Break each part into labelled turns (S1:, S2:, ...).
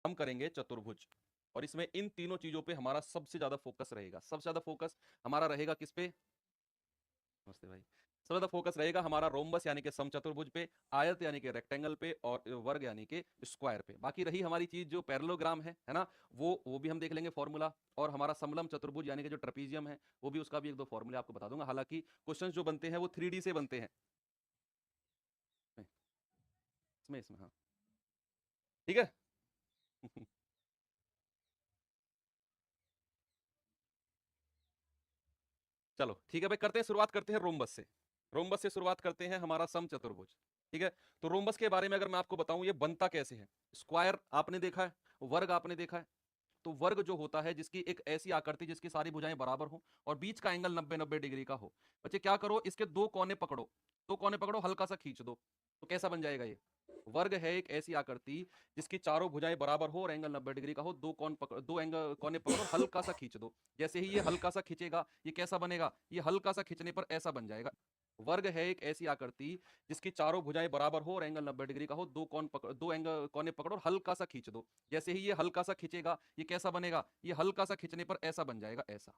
S1: हम करेंगे चतुर्भुज, और इसमें इन तीनों चीजों पे हमारा सबसे ज्यादा फोकस रहेगा। सबसे ज्यादा फोकस हमारा रहेगा किस पे? नमस्ते भाई। सबसे ज्यादा फोकस रहेगा हमारा रोम्बस यानी कि समचतुर्भुज पे, आयत यानी कि रेक्टेंगल पे, और वर्ग यानी कि स्क्वायर पे। बाकी रही हमारी चीज जो पैरेललोग्राम है ना, वो भी हम देख लेंगे फॉर्मूला। और हमारा समलम चतुर्भुज यानी कि जो ट्रेपीजियम है, वो भी उसका भी एक दो फॉर्मूले आपको बता दूंगा। हालांकि क्वेश्चंस जो बनते हैं वो 3D से बनते हैं इसमें हाँ, ठीक है। चलो ठीक है भाई, करते हैं शुरुआत, करते हैं रोम्बस से। रोम्बस से शुरुआत करते हैं हमारा समचतुर्भुज। ठीक है। तो रोम्बस के बारे में अगर मैं आपको बताऊं ये बनता कैसे है। स्क्वायर आपने देखा है, वर्ग आपने देखा है। तो वर्ग जो होता है जिसकी एक ऐसी आकृति जिसकी सारी भुजाएं बराबर हो और बीच का एंगल 90-90 डिग्री का हो। बच्चे क्या करो, इसके दो कोने पकड़ो, दो कोने पकड़ो, हल्का सा खींच दो, तो कैसा बन जाएगा ये? वर्ग है एक ऐसी आकृति जिसकी चारों भुजाएं बराबर हो और एंगल 90 डिग्री का हो। दो एंगल कोने पकड़ो, हल्का सा खींच दो। जैसे ही ये हल्का सा खींचेगा ये कैसा बनेगा? ये हल्का सा खींचने पर ऐसा बन जाएगा। वर्ग है एक ऐसी आकृति जिसकी चारों भुजाएं बराबर हो और एंगल 90 डिग्री का हो। दो एंगल कोने पकड़ो और हल्का सा खींच दो। जैसे ही ये हल्का सा खींचेगा ये कैसा बनेगा? ये हल्का सा खींचने पर ऐसा बन जाएगा, ऐसा।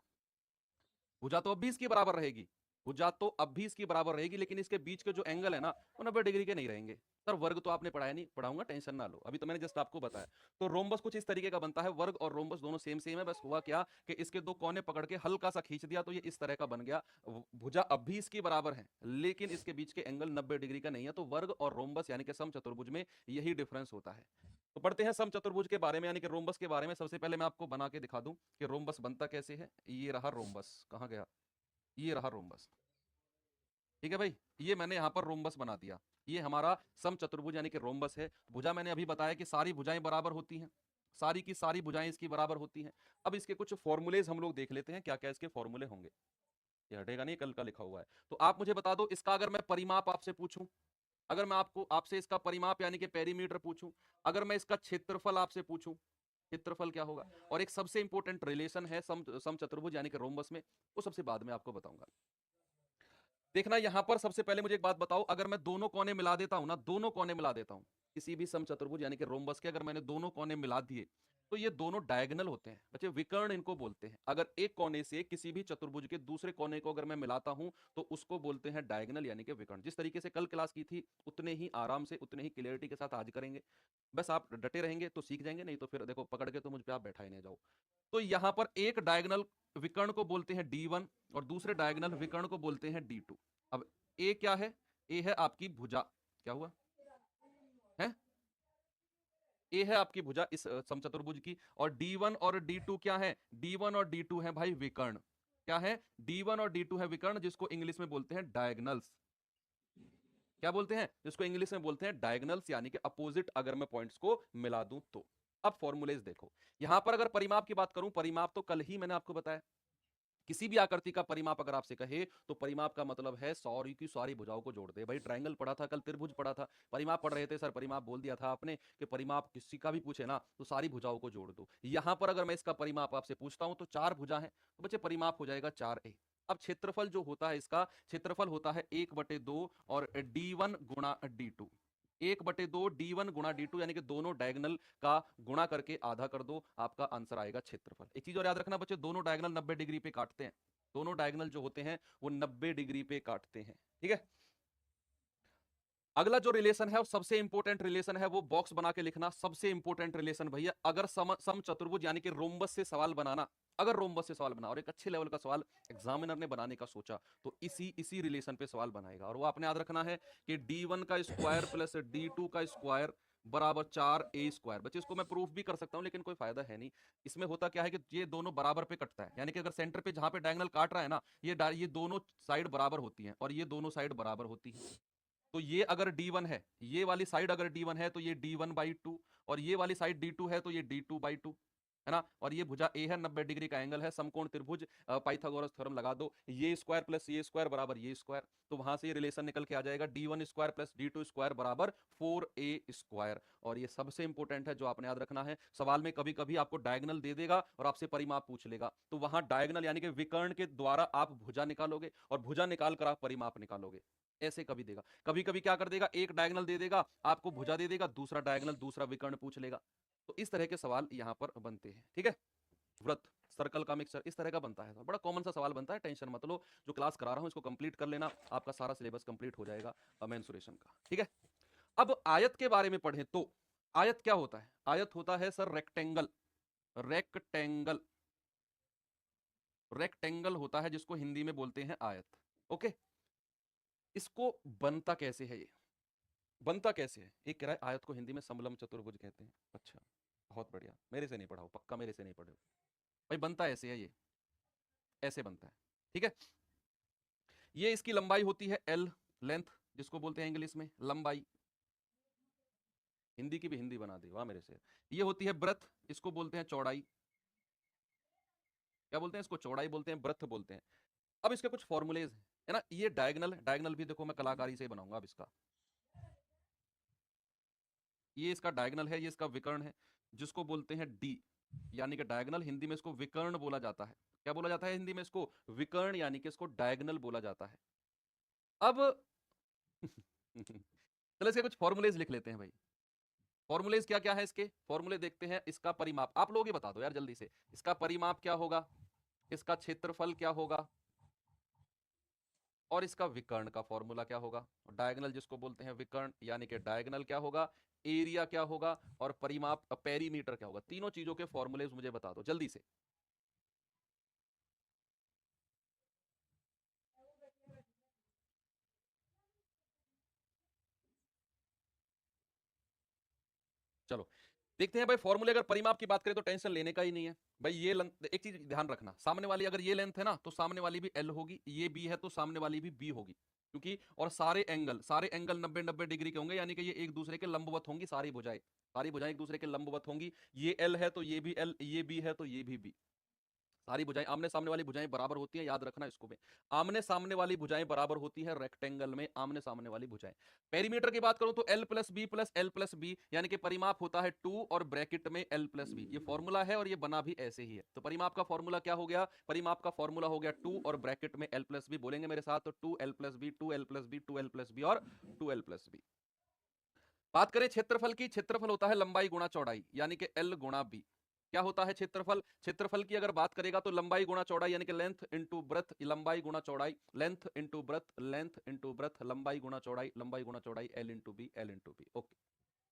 S1: भुजा तो अब भी इसकी बराबर रहेगी, भुजा तो अब भी इसकी बराबर रहेगी, लेकिन इसके बीच के जो एंगल है ना वो 90 डिग्री के नहीं रहेंगे। सर वर्ग तो आपने पढ़ाया नहीं, पढ़ाऊंगा, टेंशन ना लो, अभी तो मैंने जस्ट आपको बताया। तो रोम्बस कुछ इस तरीके का बनता है। वर्ग और रोम्बस दोनों सेम सेम है, बस हुआ क्या कि इसके दो कोने पकड़ के हल्का सा खींच दिया तो ये इस तरह का बन गया। भुजा अब भी इसकी बराबर है लेकिन इसके बीच के एंगल 90 डिग्री का नहीं है। तो वर्ग और रोम्बस यानी कि समचतुर्भुज में यही डिफरेंस होता है। तो पढ़ते हैं समचतुर्भुज के बारे में यानी कि रोम्बस के बारे में। सबसे पहले मैं आपको बना के दिखा दूं कि रोम्बस बनता कैसे है। ये रहा रोम्बस, कहां गया? ये रहा रोम्बस। ठीक है भाई, ये मैंने यहां पर रोम्बस बना दिया। ये हमारा समचतुर्भुज यानी कि रोम्बस है। भुजा मैंने अभी बताया कि सारी भुजाएं बराबर होती हैं, सारी की सारी भुजाएं इसकी बराबर होती हैं। अब इसके कुछ फॉर्मूलेज हम लोग देख लेते हैं, क्या क्या इसके फॉर्मूले होंगे। ये हटेगा नहीं, कल का लिखा हुआ है। तो आप मुझे बता दो, इसका अगर मैं परिमाप आपसे पूछूं, अगर मैं आपको आपसे इसका परिमाप यानी कि पेरीमीटर पूछूं, अगर मैं इसका क्षेत्रफल आपसे पूछूं, क्षेत्रफल क्या होगा? और एक सबसे इंपॉर्टेंट रिलेशन है समचतुर्भुज यानी कि रोम्बस में, वो सबसे बाद में आपको बताऊंगा। देखना यहां पर सबसे पहले मुझे एक बात बताओ, अगर मैं दोनों कोने मिला देता हूं ना, दोनों कोने मिला देता हूं किसी भी समचतुर्भुज यानी कि रोम्बस के, अगर मैंने दोनों कोने मिला दिए तो ये दोनों डायगोनल होते हैं। बच्चे विकर्ण इनको बोलते हैं। अगर एक कोने से किसी भी चतुर्भुज के दूसरे कोने को अगर मैं मिलाता हूं तो उसको बोलते हैं डायगोनल यानी कि विकर्ण। जिस तरीके से कल क्लास की थी उतने ही आराम से उतने ही क्लियरिटी के साथ आज करेंगे। बस आप डटे रहेंगे तो सीख जाएंगे, नहीं तो फिर देखो पकड़ के तो मुझ पे आप बैठा ही नहीं जाओ। तो यहां पर एक डायगोनल विकर्ण को बोलते हैं D1 और दूसरे डायगोनल विकर्ण को बोलते हैं D2। अब ए क्या है? ए है आपकी भुजा। क्या हुआ है? ए है आपकी भुजा इस समचतुर्भुज की। और D1 और D2 क्या है? D1 और D2 है भाई विकर्ण। क्या है? D1 और D2 है विकर्ण, जिसको इंग्लिश में बोलते हैं डायगोनल्स। क्या बोलते हैं? जिसको इंग्लिश में बोलते हैं डायगोनल्स यानी कि अपोजिट, अगर मैं पॉइंट्स को मिला दूं तो। अब फॉर्मूलेज देखो, यहां पर अगर परिमाप की बात करूं, परिमाप तो कल ही मैंने आपको बताया। किसी भी आकृति का परिमाप अगर आपसे कहे तो परिमाप का मतलब है सारी की सारी भुजाओं को जोड़ दे। भाई ट्रायंगल पढ़ा था कल, त्रिभुज पढ़ा था, परिमाप पढ़ रहे थे सर, परिमाप बोल दिया था आपने कि परिमाप किसी का भी पूछे ना तो सारी भुजाओं को जोड़ दो। यहां पर अगर मैं इसका परिमाप आपसे पूछता हूं तो चार भुजा है तो बच्चे परिमाप हो जाएगा 4a। अब क्षेत्रफल जो होता है, इसका क्षेत्रफल होता है 1/2 और D1 गुणा D2। 1/2 D1 गुणा D2 यानी कि दोनों डायगोनल का गुणा करके आधा कर दो, आपका आंसर आएगा क्षेत्रफल। एक चीज और याद रखना बच्चे, दोनों डायगोनल 90 डिग्री पे काटते हैं। दोनों डायगोनल जो होते हैं वो 90 डिग्री पे काटते हैं। ठीक है। अगला जो रिलेशन है वो सबसे इंपॉर्टेंट रिलेशन है, वो बॉक्स बना के लिखना। सबसे इंपॉर्टेंट रिलेशन भैया, अगर सम चतुर्भुज यानी कि रोम्बस से सवाल बनाना, अगर रोम्बस से सवाल बना और एक अच्छे लेवल का सवाल एग्जामिनर ने बनाने का सोचा तो इसी इसी रिलेशन पे सवाल बनाएगा। और वो आपने याद रखना है कि D1 का स्क्वायर प्लस D2 का स्क्वायर बराबर 4a²। बच्चे इसको मैं प्रूफ भी कर सकता हूं लेकिन कोई फायदा है नहीं। इसमें होता क्या है कि ये दोनों बराबर पे कटता है, यानी कि अगर सेंटर पे जहां पे डायगोनल काट रहा है ना, ये दोनों साइड बराबर होती हैं और ये दोनों साइड बराबर होती है। तो ये अगर D1 है, ये वाली साइड अगर D1 है तो ये D1/2, और ये वाली साइड D2 है तो ये D2/2, है ना। और ये भुजा A है, 90 डिग्री का एंगल है, समकोण त्रिभुज, पाइथागोरस थ्योरम लगा दो, ये स्क्वायर प्लस ये स्क्वायर बराबर ये स्क्वायर। तो वहां से ये रिलेशन निकल के आ जाएगा D1² प्लस D2² बराबर 4a²। और ये सबसे इंपॉर्टेंट है जो आपने याद रखना है, सवाल में कभी कभी आपको डायगोनल दे देगा और आपसे परिमाप पूछ लेगा, तो वहां डायगोनल यानी कि विकर्ण के द्वारा आप भुजा निकालोगे और भुजा निकाल कर आप परिमाप निकालोगे। ऐसे कभी देगा, कभी कभी क्या कर देगा, एक डायगोनल दे देगा आपको, भुजा दे देगा, दूसरा डायगोनल दूसरा विकर्ण पूछ लेगा। तो इस तरह के सवाल यहां पर बनते हैं, ठीक है। वृत्त, सर्कल का मिक्सचर, इस तरह का बनता है, बड़ा कॉमन सा सवाल बनता है, टेंशन मत लो। जो क्लास करा रहा हूं इसको कंप्लीट कर लेना, आपका सारा सिलेबस कंप्लीट हो जाएगा मेंसुरेशन का, ठीक है। अब आयत के बारे में पढ़ें तो आयत क्या होता है? आयत होता है सर रेक्टेंगल, रेक्टेंगल, रेक्टेंगल होता है जिसको हिंदी में बोलते हैं आयत, ओके। इसको बनता कैसे है? ये बनता कैसे है? एक कह रहा है आयत को हिंदी में समलम चतुर्भुज कहते हैं। अच्छा, बहुत बढ़िया, मेरे से नहीं पढ़ा हो, पक्का मेरे से नहीं पढ़े हो भाई। बनता ऐसे है, ये ऐसे बनता है, ठीक है। ये इसकी लंबाई होती है एल, लेंथ जिसको बोलते हैं इंग्लिश में लंबाई, हिंदी की भी हिंदी बना दी वाह मेरे से। ये होती है ब्रेथ, इसको बोलते हैं चौड़ाई। क्या बोलते हैं इसको? चौड़ाई बोलते हैं, ब्रेथ बोलते हैं। अब इसके कुछ फॉर्मूलेज हैं, है ना। ये डायगनल, डायगनल भी देखो मैं कलाकारी से बनाऊंगा अब इसका। ये इसका डायगनल है, ये इसका विकर्ण है जिसको बोलते हैं डी, यानी कि डायगनल। हिंदी में इसको विकर्ण बोला जाता है। क्या बोला जाता है हिंदी में इसको? विकर्ण, यानी कि इसको डायगनल बोला जाता है। अब चलो इसके कुछ फॉर्मूलेज लिख लेते हैं भाई। फॉर्मूलेज क्या क्या है इसके? फॉर्मूले देखते हैं। इसका परिमाप आप लोग ही बता दो यार जल्दी से। इसका परिमाप क्या होगा, इसका क्षेत्रफल क्या होगा, और इसका विकर्ण का फॉर्मूला क्या होगा। डायगनल जिसको बोलते हैं विकर्ण, यानी कि डायगनल क्या होगा, एरिया क्या होगा, और परिमाप पेरीमीटर क्या होगा। तीनों चीजों के फॉर्मूलेज मुझे बता दो जल्दी से। चलो देखते हैं भाई फॉर्मूले। अगर परिमाप की बात करें तो टेंशन लेने का ही नहीं है भाई। ये लेंथ, एक चीज ध्यान रखना, सामने वाली अगर ये लेंथ है ना तो सामने वाली भी एल होगी, ये बी है तो सामने वाली भी बी होगी, क्योंकि और सारे एंगल 90-90 डिग्री के होंगे, यानी कि ये एक दूसरे के लंबवत होंगी। सारी भुजाएं एक दूसरे के लंबवत होंगी। ये एल है तो ये भी एल, ये बी है तो ये भी बी। सारी भुजाएं, आमने सामने वाली भुजाएं बराबर होती हैं, याद रखना इसको भी। आमने सामने वाली भुजाएं बराबर होती है रेक्टेंगल में, आमने सामने वाली भुजाएं। पेरीमीटर की बात करूं तो L plus B plus L plus B, यानी कि परिमाप होता है 2 और ब्रैकेट में एल प्लस बी। ये फॉर्मूला है और ये बना भी ऐसे ही है। तो परिमाप का फॉर्मूला क्या हो गया? परिमाप का फॉर्मूला हो गया 2 और ब्रैकेट में एल प्लस बी। बोलेंगे मेरे साथ तो 2l plus B, 2l plus B, 2l plus B और 2l प्लस बी। बात करें क्षेत्रफल की, क्षेत्रफल होता है लंबाई गुणा चौड़ाई, यानी कि एल गुणा बी। क्या होता है क्षेत्रफल? क्षेत्रफल की अगर बात करेगा तो लंबाई गुणा चौड़ाई, यानी कि लेंथ इनटू ब्रेथ, लंबाई गुणा चौड़ाई, length into breadth, length into breadth, लंबाई गुणा चौड़ाई, लंबाई गुणा चौड़ाई, L into B, L into B. Okay,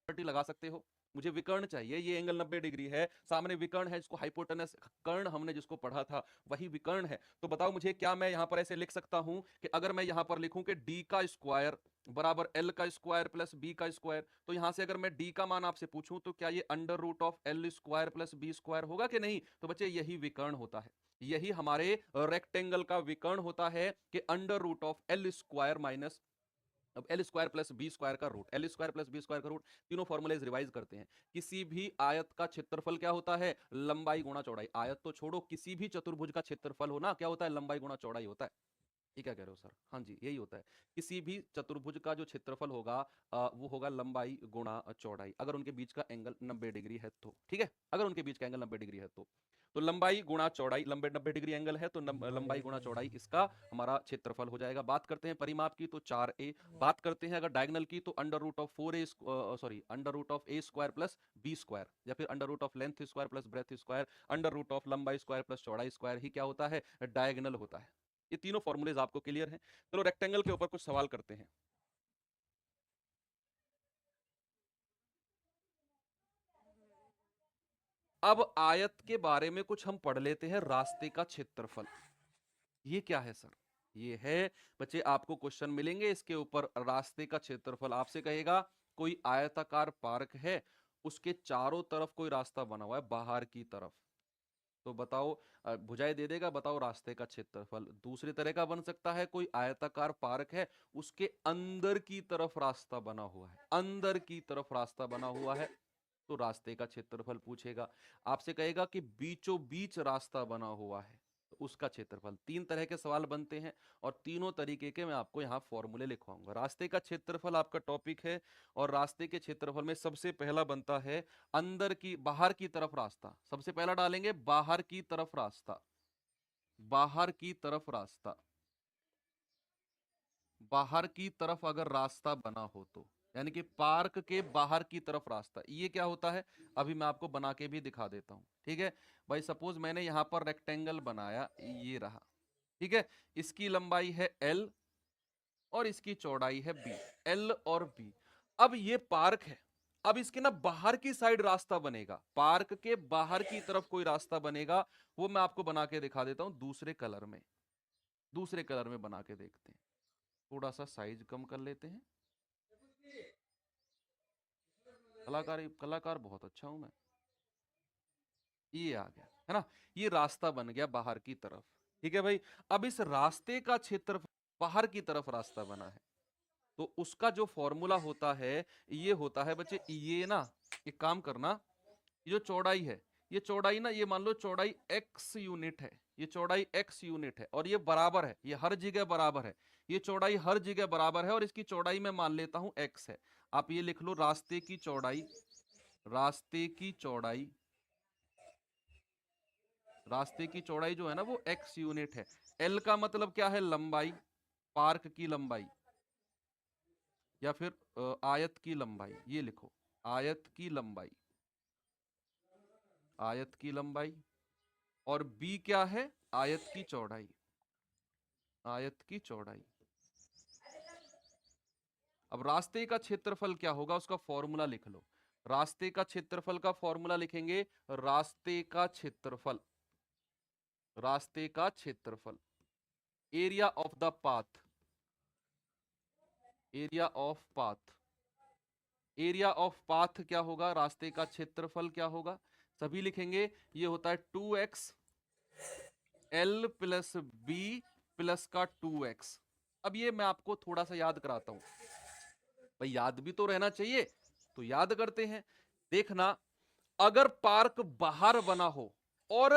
S1: property लगा सकते हो। मुझे विकर्ण चाहिए, ये एंगल 90 डिग्री है, सामने विकर्ण है जिसको हाइपोटेनस कर्ण हमने जिसको पढ़ा था वही विकर्ण है। तो बताओ मुझे, क्या मैं यहां पर ऐसे लिख सकता हूं कि अगर मैं यहां पर लिखूं कि डी का स्क्वायर बराबर एल का स्क्वायर प्लस बी का स्क्वायर, तो यहां से अगर मैं डी का मान आपसे पूछूं तो क्या ये under root of L square plus B square होगा कि नहीं? तो बच्चे यही विकर्ण होता है, यही हमारे रेक्टेंगल का विकर्ण होता है कि under root of L square minus अब L square plus B square का root, L square plus B square का रूट। तीनों फॉर्मूलेज रिवाइज करते हैं। किसी भी आयत का क्षेत्रफल क्या होता है? लंबाई गुणा चौड़ाई। आयत तो छोड़ो, किसी भी चतुर्भुज का क्षेत्रफल हो ना, क्या होता है? लंबाई गुणा चौड़ाई होता है। ये क्या कह रहे हो सर? हाँ जी, यही होता है। किसी भी चतुर्भुज का जो क्षेत्रफल होगा वो होगा लंबाई गुणा चौड़ाई, अगर उनके बीच का एंगल 90 डिग्री है तो, ठीक है। अगर उनके बीच का एंगल 90 डिग्री है तो लंबाई गुणा चौड़ाई, लंबे 90 डिग्री एंगल है तो लंबाई गुणा चौड़ाई इसका हमारा क्षेत्रफल हो जाएगा। बात करते हैं परिमाप की तो 4a। बात करते हैं अगर डायगोनल की तो under root of 4a, sorry under root of a square plus b square, या फिर under root of length square plus breadth square, under root of लंबाई स्क्वायर प्लस चौड़ाई स्क्वायर ही क्या होता है? डायगोनल होता है। ये तीनों फॉर्मूलेज आपको क्लियर हैं। चलो रेक्टेंगल के ऊपर कुछ सवाल करते हैं। अब आयत के बारे में कुछ हम पढ़ लेते हैं। रास्ते का क्षेत्रफल, ये क्या है सर? ये है बच्चे, आपको क्वेश्चन मिलेंगे इसके ऊपर। रास्ते का क्षेत्रफल आपसे कहेगा कोई आयताकार पार्क है, उसके चारों तरफ कोई रास्ता बना हुआ है बाहर की तरफ, तो बताओ भुजाएं दे देगा, बताओ रास्ते का क्षेत्रफल। दूसरी तरह का बन सकता है, कोई आयताकार पार्क है, उसके अंदर की तरफ रास्ता बना हुआ है, अंदर की तरफ रास्ता बना हुआ है, तो रास्ते का क्षेत्रफल पूछेगा। आपसे कहेगा कि बीचों बीच रास्ता बना हुआ है, तो उसका क्षेत्रफल। तीन तरह के सवाल बनते हैं और तीनों तरीके के मैं आपको यहाँ फॉर्मूले लिखवाऊंगा। रास्ते का क्षेत्रफल आपका टॉपिक है, और रास्ते के क्षेत्रफल में सबसे पहला बनता है अंदर की, बाहर की तरफ रास्ता। सबसे पहला डालेंगे बाहर की तरफ रास्ता, बाहर की तरफ रास्ता, बाहर की तरफ अगर रास्ता बना हो तो, यानी कि पार्क के बाहर की तरफ रास्ता। ये क्या होता है, अभी मैं आपको बना के भी दिखा देता हूं। ठीक है भाई, सपोज मैंने यहां पर रेक्टेंगल बनाया, ये रहा। ठीक है, इसकी लंबाई है L और इसकी चौड़ाई है B, L और B। अब ये पार्क है, अब इसके ना बाहर की साइड रास्ता बनेगा, पार्क के बाहर की तरफ कोई रास्ता बनेगा, वो मैं आपको बना के दिखा देता हूं दूसरे कलर में। दूसरे कलर में बना के देखते हैं, थोड़ा सा साइज कम कर लेते हैं। कलाकार बहुत अच्छा हूं मैं। ये आ गया है ना, ये रास्ता बन गया बाहर की तरफ। ठीक है भाई, अब इस रास्ते का क्षेत्र बाहर की तरफ रास्ता बना है, तो उसका जो फॉर्मूला होता है ये होता है बच्चे, ये ना एक काम करना, ये जो चौड़ाई है, ये चौड़ाई ना, ये मान लो चौड़ाई x यूनिट है, ये चौड़ाई x यूनिट है और ये बराबर है, ये हर जगह बराबर है, ये चौड़ाई हर जगह बराबर है और इसकी चौड़ाई मैं मान लेता हूं x है। आप ये लिख लो, रास्ते की चौड़ाई, रास्ते की चौड़ाई, रास्ते की चौड़ाई जो है ना वो x यूनिट है। l का मतलब क्या है, लंबाई, पार्क की लंबाई, या फिर आयत की लंबाई, ये लिखो, आयत की लंबाई, आयत की लंबाई। और b क्या है, आयत की चौड़ाई, आयत की चौड़ाई। अब रास्ते का क्षेत्रफल क्या होगा, उसका फॉर्मूला लिख लो। रास्ते का क्षेत्रफल का फॉर्मूला लिखेंगे, रास्ते का क्षेत्रफल, रास्ते का क्षेत्रफल, area of the path, area of path, area of path क्या होगा, रास्ते का क्षेत्रफल क्या होगा, सभी लिखेंगे। ये होता है 2x L plus B plus का 2x। अब ये मैं आपको थोड़ा सा याद कराता हूं, भाई याद भी तो रहना चाहिए, तो याद करते हैं। देखना, अगर पार्क बाहर बना हो और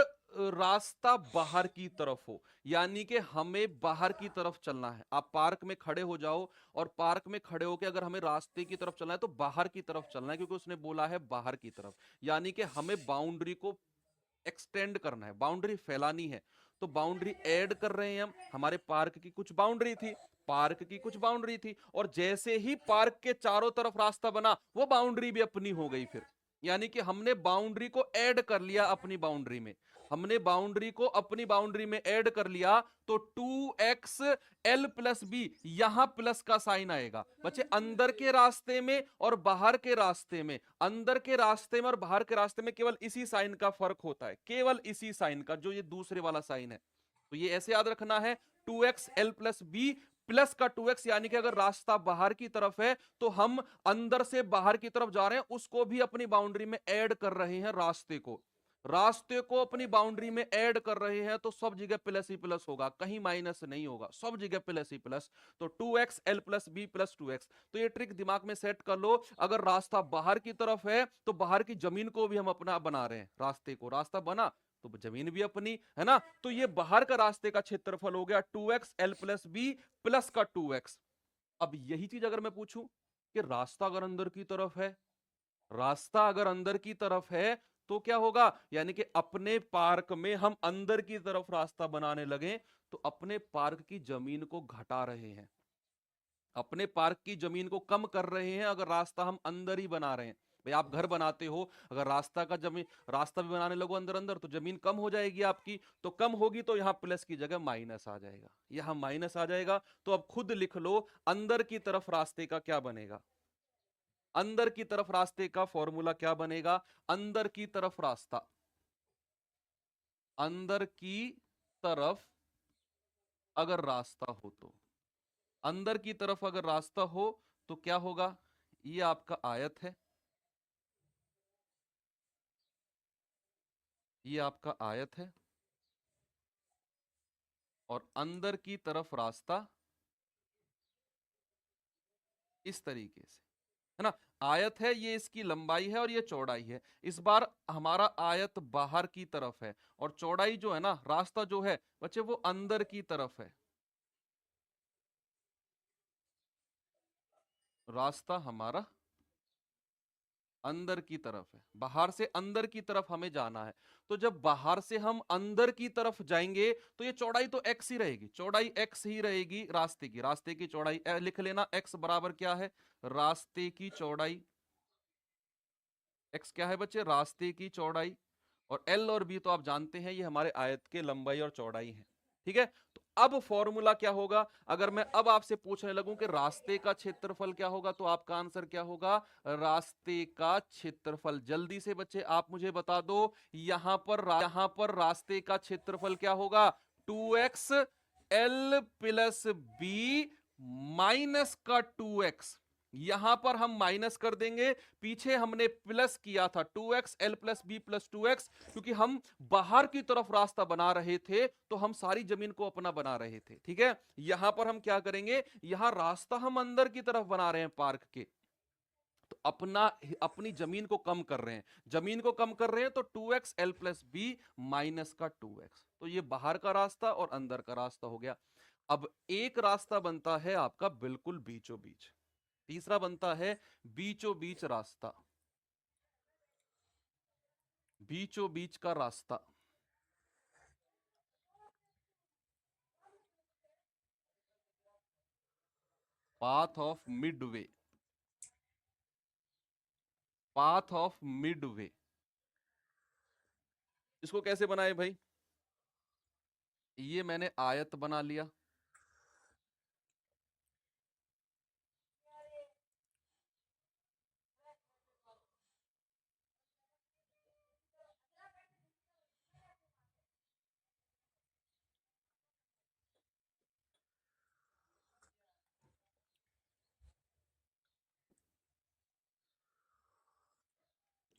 S1: रास्ता बाहर की तरफ हो, यानी कि हमें बाहर की तरफ चलना है। आप पार्क में खड़े हो जाओ और पार्क में खड़े होकर अगर हमें रास्ते की तरफ चलना है तो बाहर की तरफ चलना है, क्योंकि उसने बोला है बाहर की तरफ, यानी कि हमें बाउंड्री को एक्सटेंड करना है, बाउंड्री फैलानी है। तो बाउंड्री ऐड कर रहे हैं हम, हमारे पार्क की कुछ बाउंड्री थी, पार्क की कुछ बाउंड्री थी, और जैसे ही पार्क के चारों तरफ रास्ता बना, वो बाउंड्री भी अपनी हो गई फिर, यानी कि हमने बाउंड्री को ऐड कर लिया अपनी बाउंड्री में, हमने बाउंड्री को अपनी बाउंड्री में ऐड कर लिया। तो 2x L प्लस बी, यहां प्लस का साइन आएगा बच्चे, अंदर के रास्ते में और बाहर के रास्ते में, अंदर के रास्ते में और बाहर के रास्ते में केवल इसी साइन का फर्क होता है, केवल इसी साइन का, जो ये दूसरे वाला साइन है। तो ये ऐसे याद रखना है, 2x L plus B plus का 2x, यानी कि अगर रास्ता बाहर की तरफ है तो हम अंदर से बाहर की तरफ जा रहे हैं, उसको भी अपनी बाउंड्री में ऐड कर रहे हैं, रास्ते को, रास्ते को अपनी बाउंड्री में ऐड कर रहे हैं, तो सब जगह प्लस ही प्लस होगा, कहीं माइनस नहीं होगा, सब जगह प्लस ही प्लस। तो 2x L plus B plus 2x। तो ये ट्रिक दिमाग में सेट कर लो, अगर रास्ता बाहर की तरफ है तो बाहर की जमीन को भी हम अपना बना रहे हैं, रास्ते को, रास्ता बना तो जमीन भी अपनी है ना। तो ये बाहर का रास्ते का क्षेत्रफल हो गया 2x L plus B plus का 2x। अब यही चीज अगर मैं पूछूं कि रास्ता अगर अंदर की तरफ है, रास्ता अगर अंदर की तरफ है तो क्या होगा, यानी कि अपने पार्क में हम अंदर की तरफ रास्ता बनाने लगे तो अपने पार्क की जमीन को घटा रहे हैं, अपने पार्क की जमीन को कम कर रहे हैं, अगर रास्ता हम अंदर ही बना रहे हैं। भाई आप घर बनाते हो, अगर रास्ता का जमीन, रास्ता भी बनाने लगो अंदर अंदर, तो जमीन कम हो जाएगी आपकी, तो कम होगी तो यहां प्लस की जगह माइनस आ जाएगा, यहां माइनस आ जाएगा। तो अब खुद लिख लो, अंदर की तरफ रास्ते का क्या बनेगा, अंदर की तरफ रास्ते का फॉर्मूला क्या बनेगा, अंदर की तरफ रास्ता, अंदर की तरफ अगर रास्ता हो तो, अंदर की तरफ अगर रास्ता हो तो क्या होगा, ये आपका आयत है, ये आपका आयत है, और अंदर की तरफ रास्ता इस तरीके से, है ना। आयत है, ये इसकी लंबाई है और ये चौड़ाई है। इस बार हमारा आयत बाहर की तरफ है और चौड़ाई जो है ना, रास्ता जो है बच्चे वो अंदर की तरफ है, रास्ता हमारा अंदर की तरफ है, बाहर से अंदर की तरफ हमें जाना है। तो जब बाहर से हम अंदर की तरफ जाएंगे तो ये चौड़ाई तो x ही रहेगी, चौड़ाई x ही रहेगी रास्ते की। रास्ते की चौड़ाई लिख लेना, x बराबर क्या है, रास्ते की चौड़ाई। x क्या है बच्चे, रास्ते की चौड़ाई। और l और b तो आप जानते हैं ये हमारे आयत के लंबाई और चौड़ाई है। ठीक है, तो अब फॉर्मूला क्या होगा, अगर मैं अब आपसे पूछने लगूं कि रास्ते का क्षेत्रफल क्या होगा, तो आपका आंसर क्या होगा, रास्ते का क्षेत्रफल। जल्दी से बच्चे आप मुझे बता दो, यहां पर रास्ते का क्षेत्रफल क्या होगा, 2x l plus B minus का 2x। यहां पर हम माइनस कर देंगे, पीछे हमने प्लस किया था 2x l plus B plus 2x, क्योंकि हम बाहर की तरफ रास्ता बना रहे थे तो हम सारी जमीन को अपना बना रहे थे। ठीक है, यहां पर हम क्या करेंगे, यहां रास्ता हम अंदर की तरफ बना रहे हैं पार्क के, तो अपनी जमीन को कम कर रहे हैं, जमीन को कम कर रहे हैं, तो 2x l plus B minus का 2x। तो ये बाहर का रास्ता और अंदर का रास्ता हो गया। अब एक रास्ता बनता है आपका बिल्कुल बीचों बीच, तीसरा बनता है बीचों बीच रास्ता, बीचों बीच का रास्ता। Path of Midway, path of Midway. इसको कैसे बनाए भाई, ये मैंने आयत बना लिया,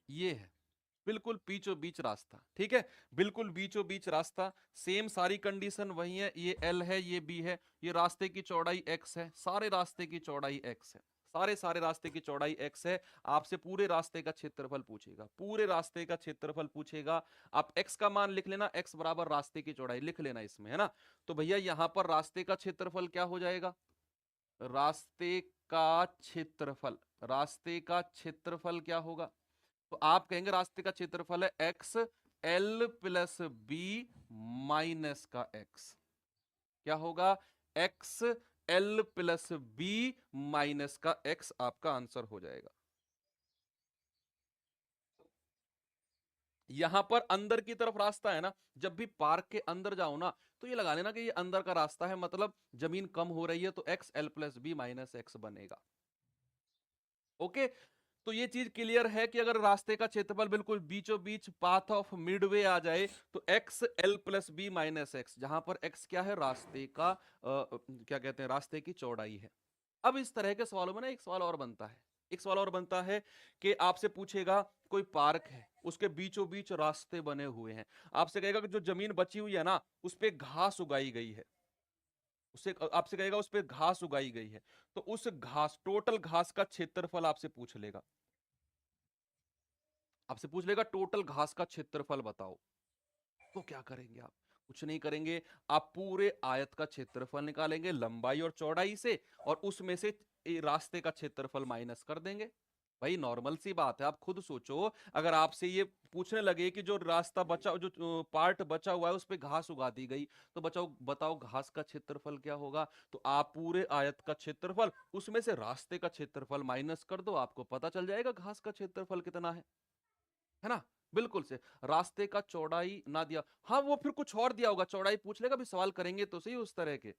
S1: ये है बिल्कुल बीचों बीच रास्ता। ठीक है, बिल्कुल बीचों बीच रास्ता, सेम सारी कंडीशन वही है, ये L है ये B है, ये रास्ते की चौड़ाई x है, सारे रास्ते की चौड़ाई x है, सारे रास्ते की चौड़ाई x है। आपसे पूरे रास्ते का क्षेत्रफल पूछेगा, पूरे रास्ते का क्षेत्रफल पूछेगा, आप x का मान लिख लेना, x बराबर रास्ते की चौड़ाई लिख लेना इसमें, है ना। तो भैया यहां पर रास्ते का क्षेत्रफल क्या हो जाएगा, रास्ते का क्षेत्रफल, रास्ते का क्षेत्रफल क्या होगा, तो आप कहेंगे रास्ते का क्षेत्रफल है X L plus B minus का एक्स। क्या होगा, X L plus B minus का एक्स आपका आंसर हो जाएगा। यहां पर अंदर की तरफ रास्ता है ना, जब भी पार्क के अंदर जाओ ना तो ये लगा लेना कि ये अंदर का रास्ता है, मतलब जमीन कम हो रही है, तो X L plus B minus X बनेगा। ओके, तो ये चीज क्लियर है कि अगर रास्ते का क्षेत्रफल बिल्कुल बीचों बीच पाथ ऑफ मिडवे आ जाए तो X L plus B minus X, जहां पर एक्स क्या है, रास्ते का क्या कहते हैं, रास्ते की चौड़ाई है। अब इस तरह के सवालों में ना एक सवाल और बनता है, एक सवाल और बनता है कि आपसे पूछेगा कोई पार्क है, उसके बीचों बीच रास्ते बने हुए हैं, आपसे कहेगा कि जो जमीन बची हुई है ना उस पर घास उगाई गई है, उससे आपसे कहेगा उस पर घास उगाई गई है, तो उस घास, टोटल घास का क्षेत्रफल आपसे पूछ लेगा, आपसे पूछ लेगा टोटल घास का क्षेत्रफल बताओ। तो क्या करेंगे आप, कुछ नहीं करेंगे, आप पूरे आयत का क्षेत्रफल निकालेंगे लंबाई और चौड़ाई से, और उसमें से रास्ते का क्षेत्रफल माइनस कर देंगे। भाई नॉर्मल सी बात है, आप खुद सोचो, अगर आपसे ये पूछने लगे कि जो रास्ता बचा, जो पार्ट बचा हुआ है उस पे घास उगा दी गई, तो बचाओ बताओ घास का क्षेत्रफल क्या होगा, तो आप पूरे आयत का क्षेत्रफल उसमें से रास्ते का क्षेत्रफल माइनस कर दो, आपको पता चल जाएगा घास का क्षेत्रफल कितना है ना। बिल्कुल से रास्ते का चौड़ाई ना दिया, हाँ वो फिर कुछ और दिया होगा, चौड़ाई पूछ लेगा, भी सवाल करेंगे तो सही उस तरह के।